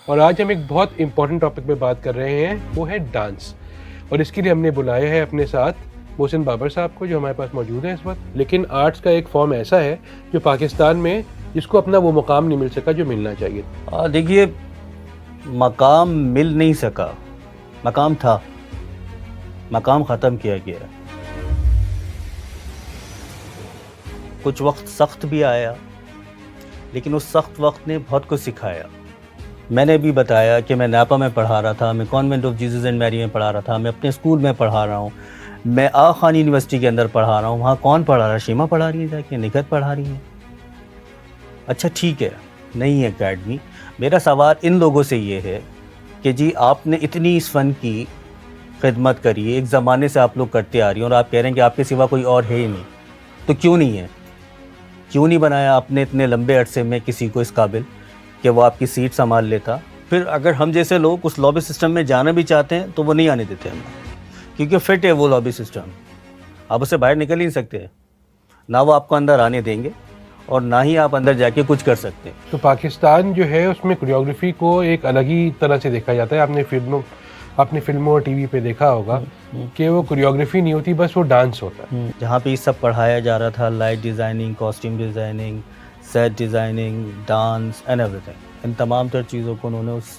اور آج ہم ایک بہت امپورٹنٹ ٹاپک پہ بات کر رہے ہیں، وہ ہے ڈانس. اور اس کے لیے ہم نے بلایا ہے اپنے ساتھ محسن بابر صاحب کو، جو ہمارے پاس موجود ہیں اس وقت. لیکن آرٹس کا ایک فارم ایسا ہے جو پاکستان میں جس کو اپنا وہ مقام نہیں مل سکا جو ملنا چاہیے. دیکھیے، مقام مل نہیں سکا، مقام تھا، مقام ختم کیا گیا. کچھ وقت سخت بھی آیا، لیکن اس سخت وقت نے بہت کچھ سکھایا. میں نے بھی بتایا کہ میں نیپا میں پڑھا رہا تھا، میں کانوینٹ آف جیزس اینڈ میری میں پڑھا رہا تھا، میں اپنے اسکول میں پڑھا رہا ہوں، میں آغا خان یونیورسٹی کے اندر پڑھا رہا ہوں. وہاں کون پڑھا رہا ہے؟ شیما پڑھا رہی ہے جا کے، نکھت پڑھا رہی ہے. اچھا ٹھیک ہے، نہیں ہے اکیڈمی. میرا سوال ان لوگوں سے یہ ہے کہ جی آپ نے اتنی اس فن کی خدمت کری ہے، ایک زمانے سے آپ لوگ کرتے آ رہی ہیں، اور آپ کہہ رہے ہیں کہ آپ کے سوا کوئی اور ہے ہی نہیں. تو کیوں نہیں ہے؟ کیوں نہیں بنایا آپ نے اتنے لمبے عرصے میں کسی کو اس قابل کہ وہ آپ کی سیٹ سنبھال لیتا؟ پھر اگر ہم جیسے لوگ اس لابی سسٹم میں جانا بھی چاہتے ہیں تو وہ نہیں آنے دیتے ہم، کیونکہ فٹ ہے وہ لابی سسٹم. آپ اس سے باہر نکل ہی نہیں سکتے، نہ وہ آپ کو اندر آنے دیں گے اور نہ ہی آپ اندر جا کے کچھ کر سکتے ہیں. تو پاکستان جو ہے اس میں کوریوگرافی کو ایک الگ ہی طرح سے دیکھا جاتا ہے. آپ نے فلموں اور ٹی وی پہ دیکھا ہوگا کہ وہ کوریوگرافی نہیں ہوتی، بس وہ ڈانس ہوتا ہے. جہاں پہ یہ سب پڑھایا جا رہا تھا، light designing, costume designing, set designing, dance and ایوری تھنگ، ان تمام تر چیزوں کو انہوں نے اس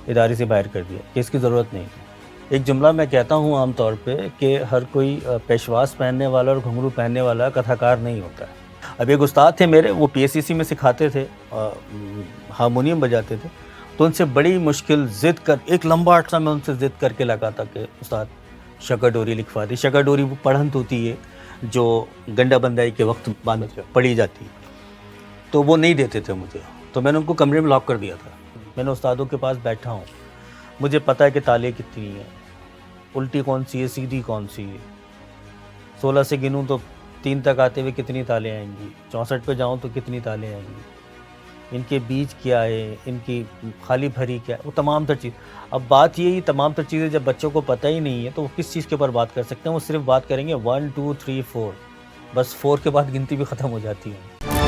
ادارے سے باہر کر دیا کہ اس کی ضرورت نہیں ہے. ایک جملہ میں کہتا ہوں عام طور پہ کہ ہر کوئی پیشواز پہننے والا اور گھنگرو پہننے والا کتھاکار نہیں ہوتا ہے. اب ایک استاد تھے میرے، وہ پی ایس سی سی میں سکھاتے تھے، ہارمونیم بجاتے تھے. تو ان سے بڑی مشکل ضد کر ایک لمبا عرصہ میں ان سے ضد کر کے لگا تھا کہ استاد شکر ڈوری لکھوا دی. شکر ڈوری وہ پڑھنت ہوتی ہے جو گنڈا بندائی کے وقت پڑھی جاتی ہے، تو وہ نہیں دیتے تھے مجھے. تو میں نے ان کو کمرے میں لاک کر دیا تھا. میں نے استادوں کے پاس بیٹھا ہوں، مجھے پتہ ہے کہ تالے کتنی ہیں، الٹی کون سی ہے، سیدھی کون سی ہے. 16 سے گنوں تو 3 تک آتے ہوئے کتنی تالیں آئیں گی، 64 پہ جاؤں تو کتنی تالیں آئیں گی، ان کے بیج کیا ہے، ان کی خالی بھری کیا ہے، وہ تمام تر چیز. اب بات یہی، تمام تر چیزیں جب بچوں کو پتہ ہی نہیں ہے تو وہ کس چیز کے اوپر بات کر سکتے ہیں؟ وہ صرف بات کریں گے 1 2 3 4، بس 4 کے بعد گنتی بھی ختم ہو جاتی ہے.